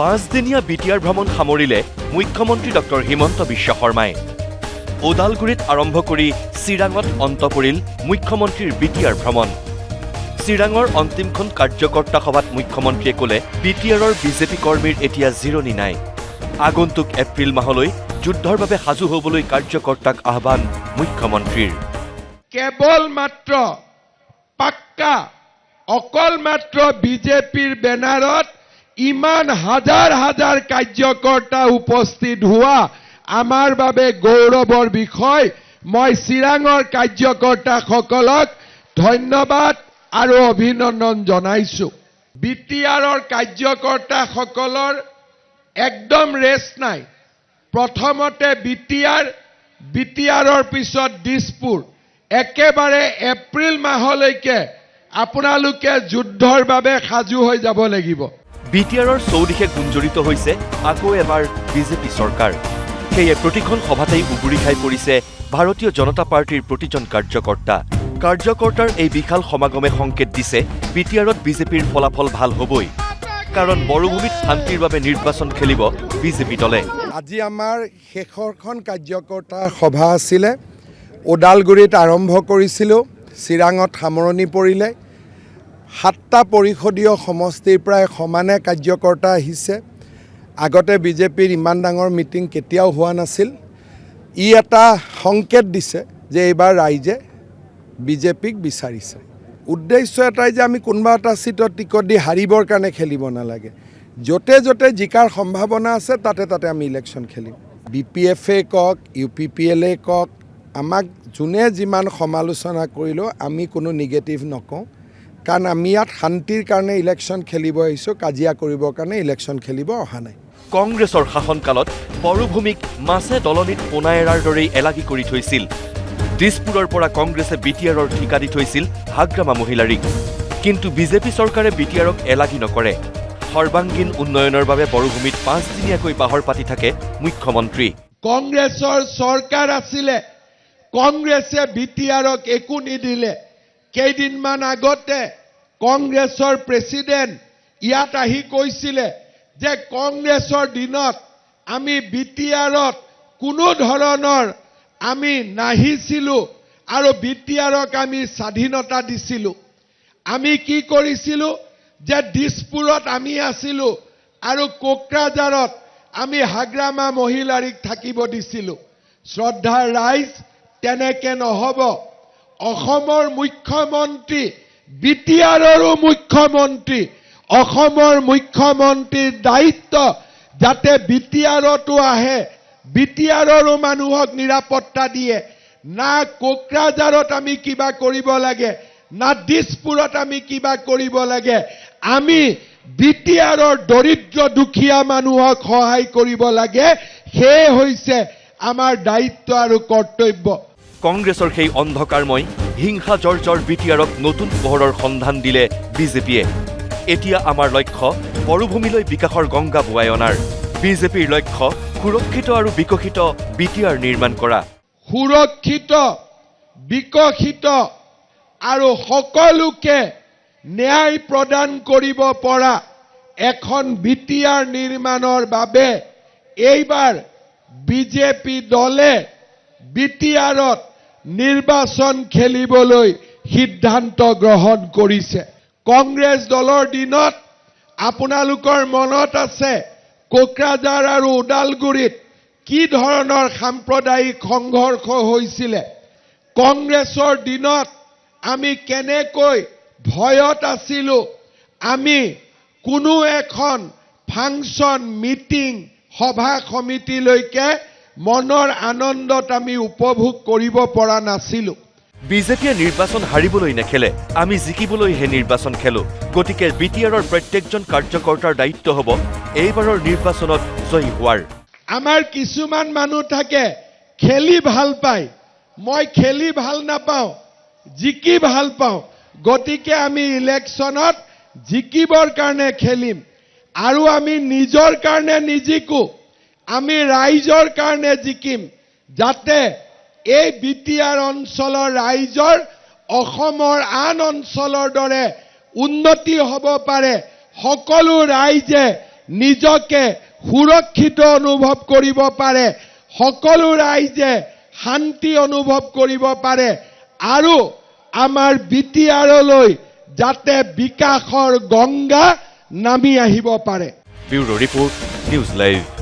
5দিনীয়া BTR ভ্ৰমণ সামৰিলে মুখ্যমন্ত্ৰী ডক্টৰ হিমন্ত বিশ্ব শৰ্মাই। ওদালগুৰিত আৰম্ভ কৰি চিৰাঙত অন্ত পৰিল মুখ্যমন্ত্ৰীৰ বিটিআৰ ভ্ৰমণ। চিৰাঙৰ অন্তিমখন কাৰ্যকৰ্তা সভাত মুখ্যমন্ত্ৰীয়ে ক'লে বিটিআৰৰ বিজেপি কৰ্মীৰ এতিয়া জিৰণি নাই। আগন্তুক এপ্ৰিল মাহলৈ যুদ্ধৰ বাবে সাজু হ'বলৈ কাৰ্যকৰ্তাক আহ্বান মুখ্যমন্ত্ৰীৰ। কেৱল মাত্ৰ পাক্কা অকল মাত্ৰ বিজেপিৰ বেনাৰত ইমান হাজাৰ হাজাৰ কাৰ্যকৰ্তা উপস্থিত হোৱা আমাৰ বাবে গৌৰৱৰ বিষয়। মই চিৰাঙৰ কাৰ্যকৰ্তাসকলক ধন্যবাদ আৰু অভিনন্দন জনাইছো। বিটিআৰৰ কাৰ্যকৰ্তাসকলৰ একদম ৰেষ্ট নাই। প্ৰথমতে বিটিআৰৰ পিছত দিছপুৰ, একেবাৰে এপ্ৰিল মাহলৈকে আপোনালোকে যুদ্ধৰ বাবে সাজু হৈ যাব লাগিব। বিটিআৰৰ চৌদিশে গুঞ্জৰিত হৈছে আকৌ এবাৰ বিজেপি চৰকাৰ। সেয়ে প্ৰতিখন সভাতেই উগুৰি খাই পৰিছে ভাৰতীয় জনতা পাৰ্টিৰ প্ৰতিজন কাৰ্যকৰ্তা। কাৰ্যকৰ্তাৰ এই বিশাল সমাগমে সংকেত দিছে বিটিআৰত বিজেপিৰ ফলাফল ভাল হ'বই। কাৰণ বড়োভূমিত শান্তিৰ বাবে নিৰ্বাচন খেলিব বিজেপি দলে। আজি আমাৰ শেষৰখন কাৰ্যকৰ্তাৰ সভা আছিলে। ওদালগুৰিত আৰম্ভ কৰিছিলোঁ, চিৰাঙত সামৰণি পৰিলে। 7টা পৰিষদীয় সমষ্টিৰ প্ৰায় সমানে কাৰ্যকৰ্তা আহিছে। আগতে বিজেপিৰ ইমান ডাঙৰ মিটিং কেতিয়াও হোৱা নাছিল। ই এটা সংকেত দিছে যে এইবাৰ ৰাইজে বিজেপিক বিচাৰিছে। উদ্দেশ্য এটাই যে আমি কোনোবা এটা চিটত টিকট দি হাৰিবৰ কাৰণে খেলিব নালাগে। য'তে য'তে জিকাৰ সম্ভাৱনা আছে তাতে তাতে আমি ইলেকশ্যন খেলিম। BPF-এ কওক, UPPL-এ কওক, আমাক যোনে যিমান সমালোচনা কৰিলেও আমি কোনো নিগেটিভ নকওঁ। কাৰণ আমি ইয়াত শান্তিৰ কাৰণে ইলেকশ্যন খেলিব আহিছোঁ, কাজিয়া কৰিবৰ কাৰণে ইলেকশ্যন খেলিব অহা নাই। কংগ্ৰেছৰ শাসনকালত বড়োভূমিক মাছে দলনিত পোনা এৰাৰ দৰেই এলাগী কৰি থৈছিল। দিছপুৰৰ পৰা কংগ্ৰেছে বিটিআৰৰ ঠিকা দি থৈছিল হাগ্ৰামা মহিলাৰীক। কিন্তু বিজেপি চৰকাৰে বিটিআৰক এলাগী নকৰে। সৰ্বাংগীন উন্নয়নৰ বাবে বড়োভূমিত 5দিনীয়াকৈ বাহৰ পাতি থাকে মুখ্যমন্ত্ৰী। কংগ্ৰেছৰ চৰকাৰ আছিলে, কংগ্ৰেছে বিটিআৰক একো নিদিলে। কেইদিনমান আগতে কংগ্ৰেছৰ প্ৰেচিডেণ্ট ইয়াত আহি কৈছিলে যে কংগ্ৰেছৰ দিনত আমি বিটিআৰত কোনো ধৰণৰ আমি নাহিছিলোঁ আৰু বিটিআৰক আমি স্বাধীনতা দিছিলোঁ। আমি কি কৰিছিলোঁ যে দিছপুৰত আমি আছিলোঁ আৰু কোকৰাঝাৰত আমি হাগ্ৰামা মহিলাৰীক থাকিব দিছিলোঁ। শ্ৰদ্ধাৰ ৰাইজ, তেনেকে নহ'ব। অসমৰ মুখ্যমন্ত্ৰী বিটিআৰৰো মুখ্যমন্ত্ৰী। অসমৰ মুখ্যমন্ত্ৰীৰ দায়িত্ব যাতে বিটিআৰতো আহে, বিটিআৰৰো মানুহক নিৰাপত্তা দিয়ে। না কোকৰাঝাৰত আমি কিবা কৰিব লাগে, না দিছপুৰত আমি কিবা কৰিব লাগে। আমি বিটিআৰৰ দৰিদ্ৰ দুখীয়া মানুহক সহায় কৰিব লাগে। সেয়ে হৈছে আমাৰ দায়িত্ব আৰু কৰ্তব্য। কংগ্ৰেছৰ সেই অন্ধকাৰময় হিংসা জৰ্জৰ বিটিআৰক নতুন পোহৰৰ সন্ধান দিলে বিজেপিয়ে। এতিয়া আমাৰ লক্ষ্য বড়োভূমিলৈ বিকাশৰ গংগা বোৱাই অনাৰ। বিজেপিৰ লক্ষ্য সুৰক্ষিত আৰু বিকশিত বিটিআৰ নিৰ্মাণ কৰা। সুৰক্ষিত, বিকশিত আৰু সকলোকে ন্যায় প্ৰদান কৰিব পৰা এখন বিটিআৰ নিৰ্মাণৰ বাবে এইবাৰ বিজেপি দলে বিটিআৰত নিৰ্বাচন খেলিবলৈ সিদ্ধান্ত গ্ৰহণ কৰিছে। কংগ্ৰেছ দলৰ দিনত আপোনালোকৰ মনত আছে কোকৰাঝাৰ আৰু ওদালগুৰিত কি ধৰণৰ সাম্প্ৰদায়িক সংঘৰ্ষ হৈছিলে। কংগ্ৰেছৰ দিনত আমি কেনেকৈ ভয়ত আছিলোঁ। আমি কোনো এখন ফাংচন, মিটিং, সভা সমিতিলৈকে মনৰ আনন্দত আমি উপভোগ কৰিব পৰা নাছিলোঁ। বিজেপিয়ে নিৰ্বাচন হাৰিবলৈ নেখেলে, আমি জিকিবলৈহে নিৰ্বাচন খেলো। গতিকে বিটিআৰৰ প্ৰত্যেকজন কাৰ্যকৰ্তাৰ দায়িত্ব হ'ব এইবাৰৰ নিৰ্বাচনত জয়ী হোৱাৰ। আমাৰ কিছুমান মানুহ থাকে খেলি ভাল পায়। মই খেলি ভাল নাপাওঁ, জিকি ভাল পাওঁ। গতিকে আমি ইলেকশ্যনত জিকিবৰ কাৰণে খেলিম আৰু আমি নিজৰ কাৰণে নিজিকো, আমি ৰাইজৰ কাৰণে জিকিম, যাতে এই বিটিআৰ অঞ্চলৰ ৰাইজৰ অসমৰ আন অঞ্চলৰ দৰে উন্নতি হ'ব পাৰে। সকলো ৰাইজে নিজকে সুৰক্ষিত অনুভৱ কৰিব পাৰে, সকলো ৰাইজে শান্তি অনুভৱ কৰিব পাৰে আৰু আমাৰ বিটিআৰলৈ যাতে বিকাশৰ গংগা নামি আহিব পাৰে। Bureau report, news live.